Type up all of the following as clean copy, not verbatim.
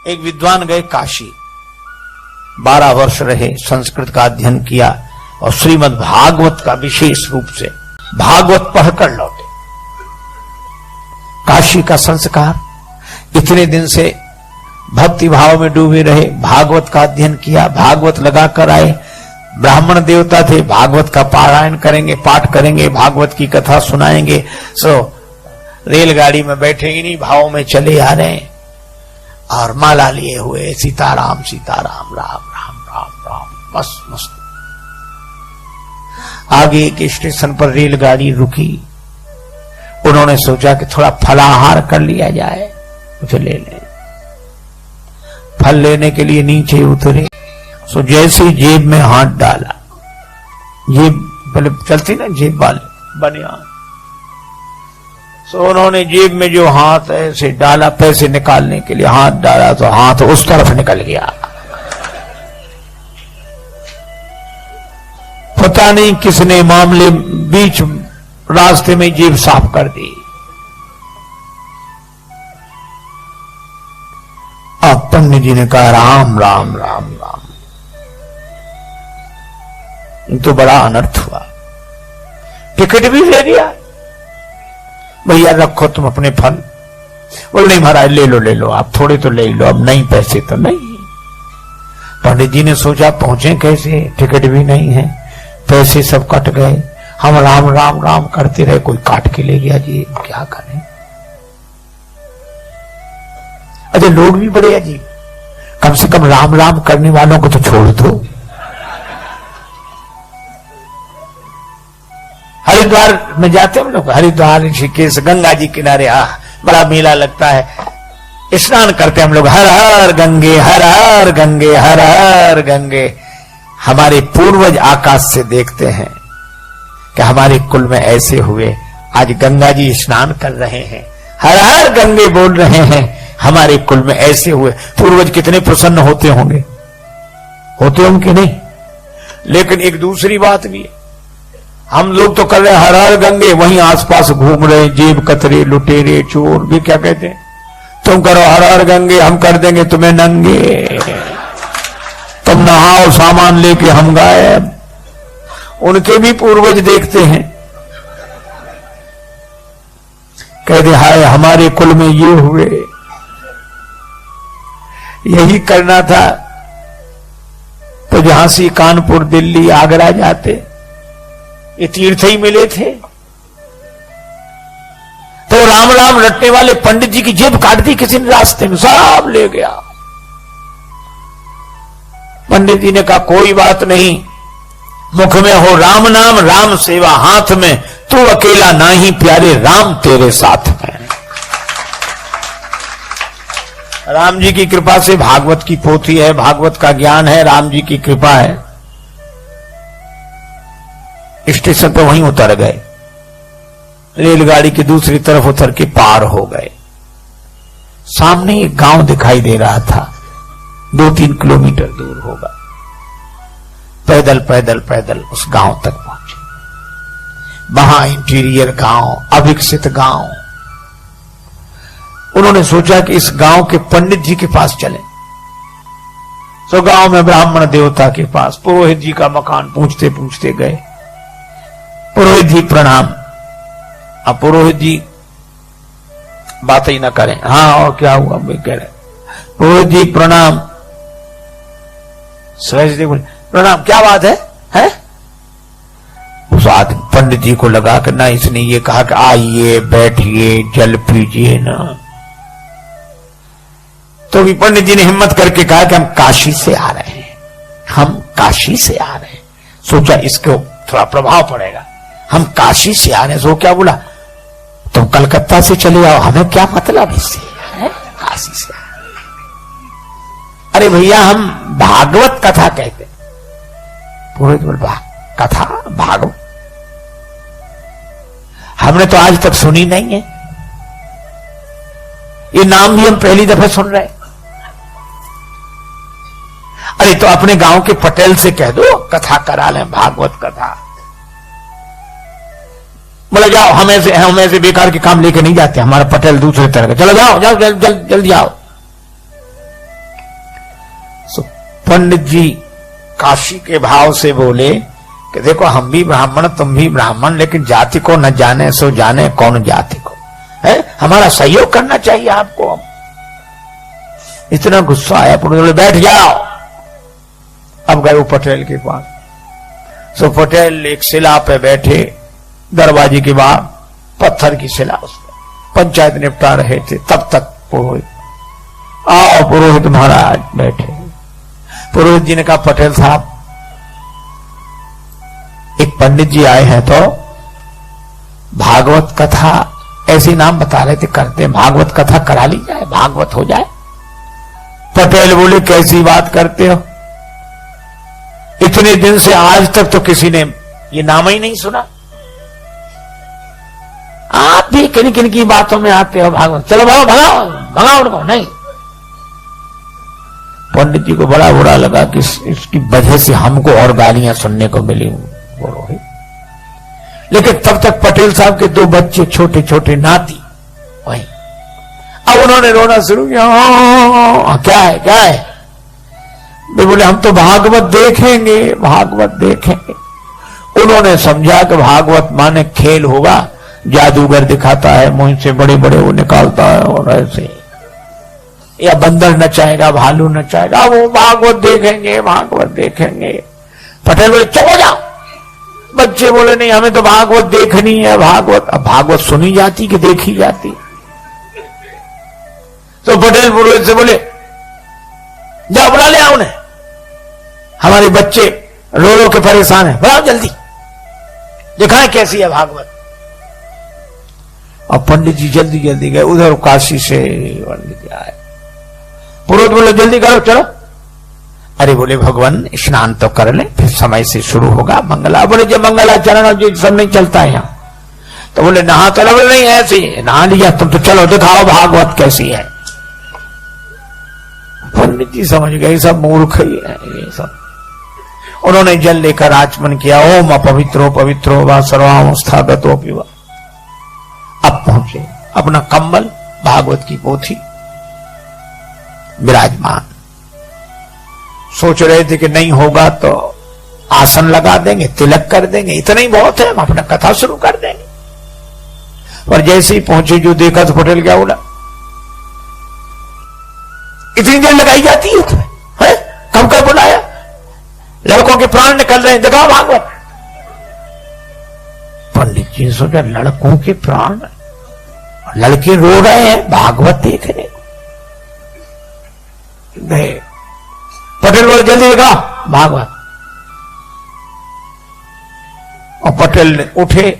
एक विद्वान गए काशी, 12 वर्ष रहे, संस्कृत का अध्ययन किया और श्रीमद् भागवत का विशेष रूप से भागवत पढ़कर लौटे। काशी का संस्कार, इतने दिन से भक्ति भाव में डूबे रहे, भागवत का अध्ययन किया, भागवत लगाकर आए, ब्राह्मण देवता थे, भागवत का पारायण करेंगे, पाठ करेंगे, भागवत की कथा सुनाएंगे। रेलगाड़ी में बैठे इन्हीं भाव में चले आ रहे हैं और माला लिए हुए सीताराम सीताराम राम राम राम राम, बस मस्त। आगे एक स्टेशन पर रेलगाड़ी रुकी, उन्होंने सोचा कि थोड़ा फलाहार कर लिया जाए, कुछ ले लें। फल लेने के लिए नीचे उतरे, सो जैसे जेब में हाथ डाला, जेब पहले चलती ना जेब वाले बनियान, सो उन्होंने जेब में जो हाथ ऐसे डाला पैसे निकालने के लिए, हाथ डाला तो हाथ उस तरफ निकल गया। पता नहीं किसने मामले बीच रास्ते में जेब साफ कर दी। अब पंडित जी ने कहा राम राम राम राम, तो बड़ा अनर्थ हुआ। टिकट भी ले लिया, भैया रखो तुम अपने फल। बोले नहीं महाराज ले लो आप, थोड़े तो ले लो, अब नहीं पैसे तो नहीं। पंडित जी ने सोचा पहुंचे कैसे, टिकट भी नहीं है, पैसे सब कट गए, हम राम राम राम करते रहे, कोई काट के ले गया जी, क्या करें। अरे लोग भी बड़े अजीब, कम से कम राम राम करने वालों को तो छोड़ दो। हरिद्वार में जाते हम लोग, हरिद्वार ऋषिकेश गंगा जी किनारे बड़ा मेला लगता है, स्नान करते हम लोग, हर हर गंगे हर हर गंगे हर हर गंगे। हमारे पूर्वज आकाश से देखते हैं कि हमारे कुल में ऐसे हुए, आज गंगा जी स्नान कर रहे हैं, हर हर गंगे बोल रहे हैं, हमारे कुल में ऐसे हुए। पूर्वज कितने प्रसन्न होते होंगे कि नहीं। लेकिन एक दूसरी बात भी है, हम लोग तो कर रहे हैं हर हर गंगे, वहीं आसपास घूम रहे जेब कतरे लुटेरे चोर भी क्या कहते हैं, तुम करो हर हर गंगे, हम कर देंगे तुम्हें नंगे, तुम नहाओ सामान लेके हम गायब। उनके भी पूर्वज देखते हैं, कहते हाय हमारे कुल में ये हुए। यही करना था तो झांसी कानपुर दिल्ली आगरा जाते, ये तीर्थ ही मिले थे। तो राम राम रटने वाले पंडित जी की जेब काट दी किसी ने रास्ते में, सब ले गया। पंडित जी ने कहा कोई बात नहीं, मुख में हो राम नाम राम सेवा हाथ में, तू अकेला नाही प्यारे राम तेरे साथ में। राम जी की कृपा से भागवत की पोथी है, भागवत का ज्ञान है, राम जी की कृपा है। स्टेशन पर वहीं उतर गए, रेलगाड़ी की दूसरी तरफ उतर के पार हो गए। सामने एक गांव दिखाई दे रहा था, 2-3 किलोमीटर दूर होगा। पैदल पैदल पैदल उस गांव तक पहुंचे। वहां इंटीरियर गांव, अविकसित गांव। उन्होंने सोचा कि इस गांव के पंडित जी के पास चले। तो गांव में ब्राह्मण देवता के पास पुरोहित जी का मकान पूछते पूछते गए। पुरोहित जी प्रणाम। अब पुरोहित जी बात ही ना करें, हाँ और क्या हुआ कह रहे, पुरोहित जी प्रणाम। सहज देव बोले प्रणाम, क्या बात है? उस आदमी पंडित जी को लगा कि ना इसने ये कहा कि आइए बैठिए जल पीजिए ना, तो भी पंडित जी ने हिम्मत करके कहा कि हम काशी से आ रहे हैं, हम काशी से आ रहे हैं। सोचा इसको थोड़ा प्रभाव पड़ेगा, हम काशी से आ रहे हैं। सो क्या बोला, तुम कलकत्ता से चले आओ, हमें क्या मतलब इससे, काशी से। अरे भैया हम भागवत कथा कहते हैं। पुरोहित बोल कथा भागवत हमने तो आज तक सुनी नहीं है, ये नाम भी हम पहली दफा सुन रहे हैं। अरे तो अपने गांव के पटेल से कह दो कथा करा लें, भागवत कथा। बोले जाओ, हमें से बेकार के काम लेके नहीं जाते, हमारा पटेल दूसरे तरह का, चलो जाओ जाओ जल्दी आओ। सो पंडित जी काशी के भाव से बोले कि देखो हम भी ब्राह्मण तुम भी ब्राह्मण, लेकिन जाति को न जाने सो जाने कौन जाति को है, हमारा सहयोग करना चाहिए आपको। इतना गुस्सा आया, बोले बैठ जाओ। अब गए वो पटेल के पास। सो पटेल एक शिला पे बैठे, दरवाजे के बाहर पत्थर की शिला, उसमें पंचायत निपटा रहे थे। तब तक पुरोहित, आओ पुरोहित महाराज बैठे। पुरोहित जी ने कहा पटेल साहब एक पंडित जी आए हैं तो भागवत कथा, ऐसी नाम बता रहे थे करते, भागवत कथा करा ली जाए, भागवत हो जाए। पटेल बोले कैसी बात करते हो, इतने दिन से आज तक तो किसी ने ये नाम ही नहीं सुना, आप भी किन किन की बातों में आते हो भागवत, चलो भगाओ भगाओ भगाओ उनको। नहीं, पंडित जी को बड़ा बुरा लगा कि इसकी वजह से हमको और गालियां सुनने को मिली। लेकिन तब तक पटेल साहब के दो बच्चे छोटे छोटे नाती वही, अब उन्होंने रोना शुरू किया। क्या है क्या है, वे बोले हम तो भागवत देखेंगे, भागवत देखेंगे। उन्होंने समझा कि भागवत माने खेल होगा, जादूगर दिखाता है, मुंह से बड़े बड़े वो निकालता है और ऐसे, या बंदर नचाएगा, भालू नचाएगा, वो भागवत देखेंगे, भागवत देखेंगे। पटेल बोले चलो जाओ। बच्चे बोले नहीं हमें तो भागवत देखनी है, भागवत। अब भागवत सुनी जाती कि देखी जाती। तो पटेल पुरोहित से बोले जाओ बुला ले आओ उन्हें, हमारे बच्चे रो रो के परेशान है, बुलाओ जल्दी, दिखाएं कैसी है भागवत। और पंडित जी जल्दी जल्दी गए, उधर काशी से पंडित जी आए। पुरोहित बोले जल्दी करो चलो। अरे बोले भगवान स्नान तो कर ले, फिर समय से शुरू होगा मंगला। बोले जब मंगलाचरण और जी सब नहीं चलता है यहाँ, तो बोले नहा तो बोले नहीं ऐसे नहा लिया तुम, तो चलो दिखाओ भागवत कैसी है। पंडित जी समझ गए सब मूर्ख ही है ये सब। उन्होंने जल लेकर आचमन किया, ओम अपवित्रो पवित्रो व सर्वावस्थागतो पिवा। अब पहुंचे, अपना कंबल भागवत की पोथी विराजमान। सोच रहे थे कि नहीं होगा तो आसन लगा देंगे, तिलक कर देंगे, इतना ही बहुत है, हम अपना कथा शुरू कर देंगे। पर जैसे ही पहुंचे जो देखा तो पटेल क्या बोला, इतनी देर लगाई जाती है तुम्हें, है? कब कब बुलाया, लड़कों के प्राण निकल रहे हैं, दिखाओ भागवत। पंडित जी ने सोचा लड़कों के प्राण, लड़के रो रहे हैं, भागवत देख रहे। पटेल बोले जल्दी दिखाओ भागवत। और पटेल ने उठे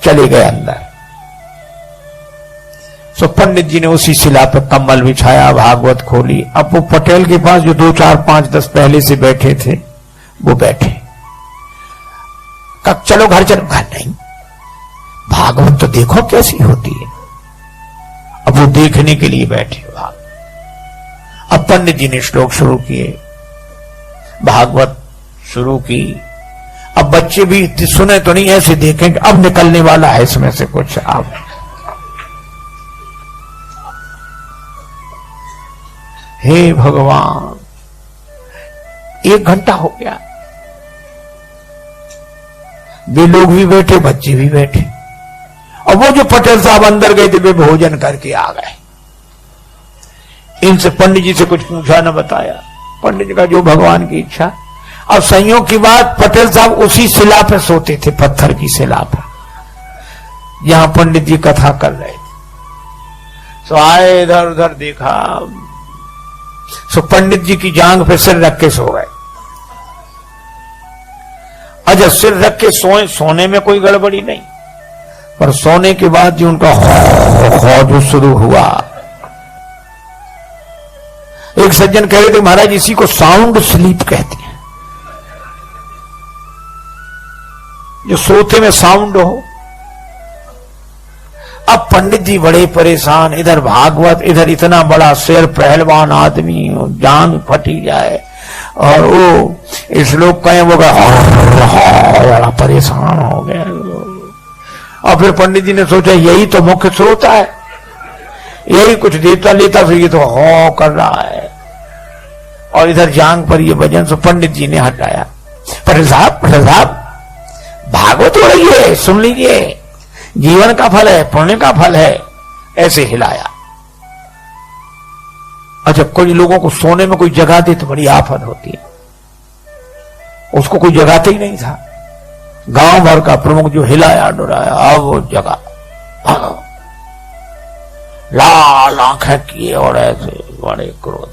चले गए अंदर। सो पंडित जी ने उसी शिला पर कम्बल बिछाया, भागवत खोली। अब वो पटेल के पास जो 2 4 5 10 पहले से बैठे थे वो बैठे। कब चलो घर चलो, घर नहीं, भागवत तो देखो कैसी होती है। अब वो देखने के लिए बैठे। अब पंडित जी ने श्लोक शुरू किए, भागवत शुरू की। अब बच्चे भी सुने तो नहीं, ऐसे देखेंगे अब निकलने वाला है इसमें से कुछ। अब हे भगवान, 1 घंटा हो गया, वे लोग भी बैठे, बच्चे भी बैठे। और वो जो पटेल साहब अंदर गए थे वे भोजन करके आ गए। इनसे पंडित जी से कुछ पूछा न बताया, पंडित जी का जो भगवान की इच्छा। अब संयोग की बात, पटेल साहब उसी शिला पे सोते थे, पत्थर की शिला पर, जहां पंडित जी कथा कर रहे थे। सो आए, इधर उधर देखा, सो पंडित जी की जांग पे सिर रख के सो गए। अच्छा सिर रख के सोए, सोने में कोई गड़बड़ी नहीं, पर सोने के बाद जो उनका जो शुरू हुआ। एक सज्जन कह रहे थे महाराज इसी को साउंड स्लीप कहते हैं, जो सोते में साउंड हो। अब पंडित जी बड़े परेशान, इधर भागवत, इधर इतना बड़ा शेर पहलवान आदमी, जान फटी जाए, और वो श्लोक कहें वो बड़ा परेशान हो गया। और फिर पंडित जी ने सोचा यही तो मुख्य श्रोता है, यही कुछ देता लेता फिर ये तो हो कर रहा है। और इधर जांग पर ये भजन। सो पंडित जी ने हटाया। पटेल साहब भागवत हो रही है, सुन लीजिए, जीवन का फल है, पुण्य का फल है। ऐसे हिलाया। अच्छा, कोई लोगों को सोने में कोई जगा दे तो बड़ी आफत होती है। उसको कोई जगाते ही नहीं था। गांव भर का प्रमुख जो हिलाया डुराया, अब वो जगा, लाल आंखें किए और ऐसे बड़े क्रोध।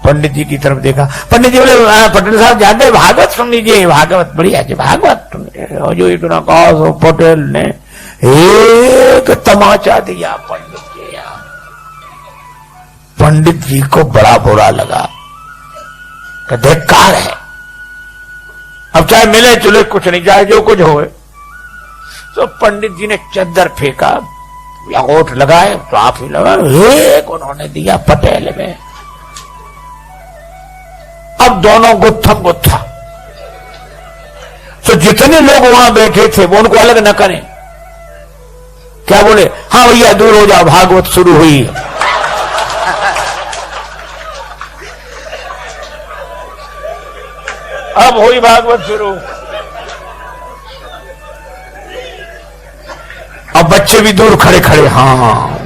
पंडित जी की तरफ देखा। पंडित जी बोले, पटेल साहब जाते, भागवत सुन लीजिए, भागवत बढ़िया है, भागवत सुन लीजिए। जो इतना कहा सो पटेल ने एक तमाचा दिया पंडित जी। पंडित जी को बड़ा बुरा लगा कि धिक्कार है, अब चाहे मिले जुले कुछ नहीं, चाहे जो कुछ हो। तो पंडित जी ने चद्दर फेंका, लंगोट लगाए, साफ ही लगा, एक उन्होंने दिया पटेल में। अब दोनों गुत्थम गुत्था। तो जितने लोग वहां बैठे थे वो उनको अलग न करें। क्या बोले? हाँ भैया दूर हो जाओ, भागवत शुरू हुई। अब हुई भागवत शुरू। अब बच्चे भी दूर खड़े खड़े। हाँ,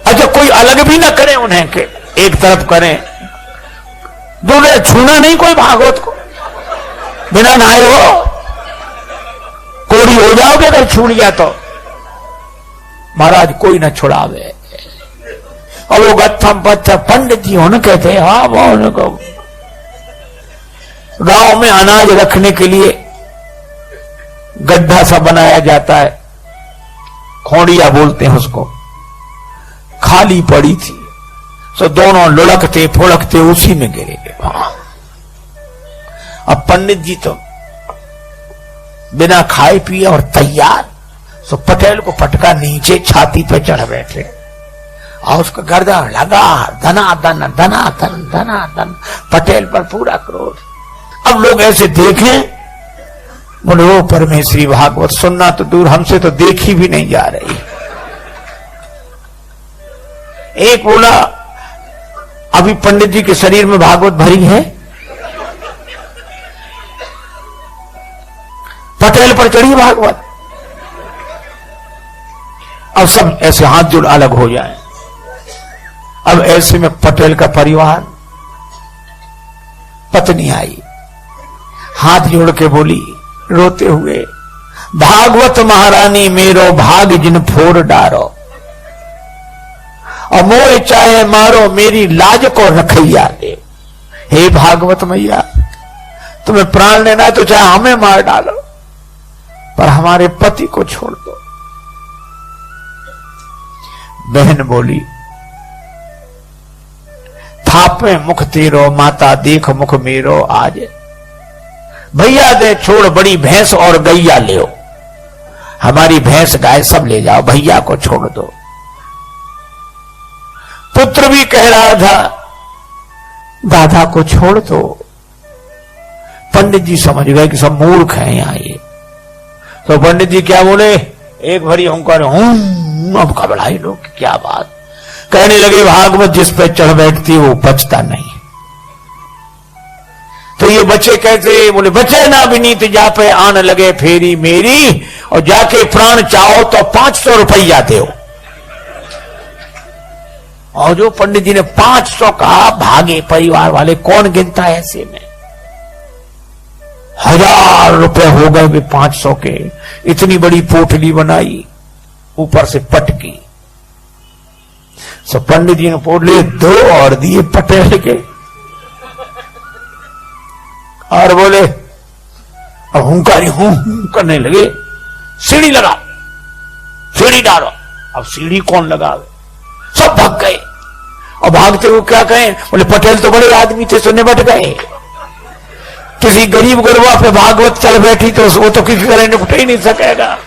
अच्छा, कोई अलग भी ना करे उन्हें के एक तरफ करें। दूर छूना नहीं कोई भागवत को, बिना नहाए हो कोड़ी हो जाओगे अगर छूट गया तो। महाराज कोई ना छुड़ावे। और वो गत्थम पत्थर पंडित जी होने कहते, हाँ वो उनको गांव में अनाज रखने के लिए गड्ढा सा बनाया जाता है, खोड़िया बोलते हैं उसको, खाली पड़ी थी। सो दोनों लुढ़कते फुड़कते उसी में गिरे। अब पंडित जी तो बिना खाए पिए और तैयार। सो पटेल को पटका, नीचे छाती पे चढ़ बैठे और उसका गर्दन लगा, धनाधन धनाधन धनाधन। पटेल पर पूरा क्रोध। अब लोग ऐसे देखें, बोले वो परमेश्वरी भागवत सुनना तो दूर, हमसे तो देखी भी नहीं जा रही। एक बोला, अभी पंडित जी के शरीर में भागवत भरी है, पटेल पर चढ़ी भागवत। अब सब ऐसे हाथ जोड़ अलग हो जाए। अब ऐसे में पटेल का परिवार, पत्नी आई, हाथ जोड़ के बोली रोते हुए, भागवत महारानी मेरो भाग जिन फोड़ डारो, और मोए चाहे मारो मेरी लाज को रखैया दे। हे भागवत मैया, तुम्हें प्राण लेना है तो चाहे हमें मार डालो, पर हमारे पति को छोड़ दो। बहन बोली, थापे मुख तेरो माता देख मुख मेरो आज, भैया दे छोड़ बड़ी भैंस और गैया ले, हमारी भैंस गाय सब ले जाओ, भैया को छोड़ दो। पुत्र भी कह रहा था दादा को छोड़ दो। पंडित जी समझ गए कि सब मूर्ख हैं यहां ये। तो पंडित जी क्या बोले, एक भरी हुंकार, अब घबराए लोग, क्या बात। कहने लगे, भागवत जिस पे चढ़ बैठती वो बचता नहीं। तो ये बच्चे कैसे? बोले, बचे ना विनीत जा पे आन लगे फेरी मेरी, और जाके प्राण चाहो तो 500 रुपया दो। और जो पंडित जी ने 500 कहा, भागे परिवार वाले। कौन गिनता है ऐसे में? 1000 रुपए हो गए वे 500 के। इतनी बड़ी पोटली बनाई, ऊपर से पटकी। सो पंडित जी ने पोटली 2 और दिए पटेल के, और बोले, अब हुंकारी हूं करने लगे, सीढ़ी लगा, सीढ़ी डालो। अब सीढ़ी कौन लगावे? सब भाग गए। और भागते हुए क्या कहें? बोले, पटेल तो बड़े आदमी थे, सुनने बैठ गए। किसी गरीब गुरबा पे भागवत चल बैठी तो वो तो किसी तरह निपट ही नहीं सकेगा।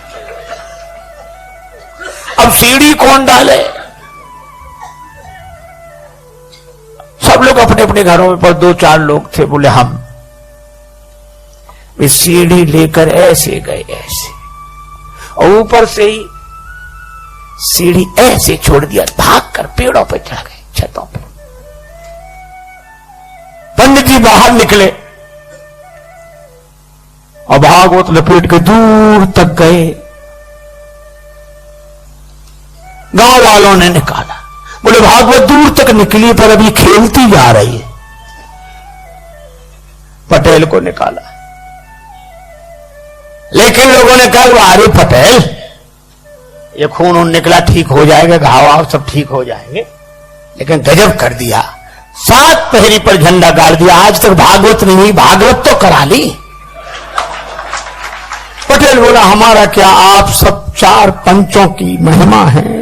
अब सीढ़ी कौन डाले? सब लोग अपने अपने घरों में, पर 2-4 लोग थे, बोले हम। वे सीढ़ी लेकर ऐसे गए, ऐसे, और ऊपर से ही सीढ़ी ऐसे छोड़ दिया, भागकर पेड़ों पर चढ़ गए, छतों पर। जी बाहर निकले और भागवत लपेट के दूर तक गए। गांव वालों ने निकाला, बोले भागवत दूर तक निकली पर अभी खेलती जा रही है। पटेल को निकाला, लेकिन लोगों ने कहा अरे पटेल, ये खून उन निकला, ठीक हो जाएगा, घाव सब ठीक हो जाएंगे। लेकिन गजब कर दिया, 7 पहरी पर झंडा गाड़ दिया। आज तक भागवत नहीं हुई, भागवत तो करा ली। पटेल बोला हमारा क्या, आप सब 4 पंचों की महिमा है,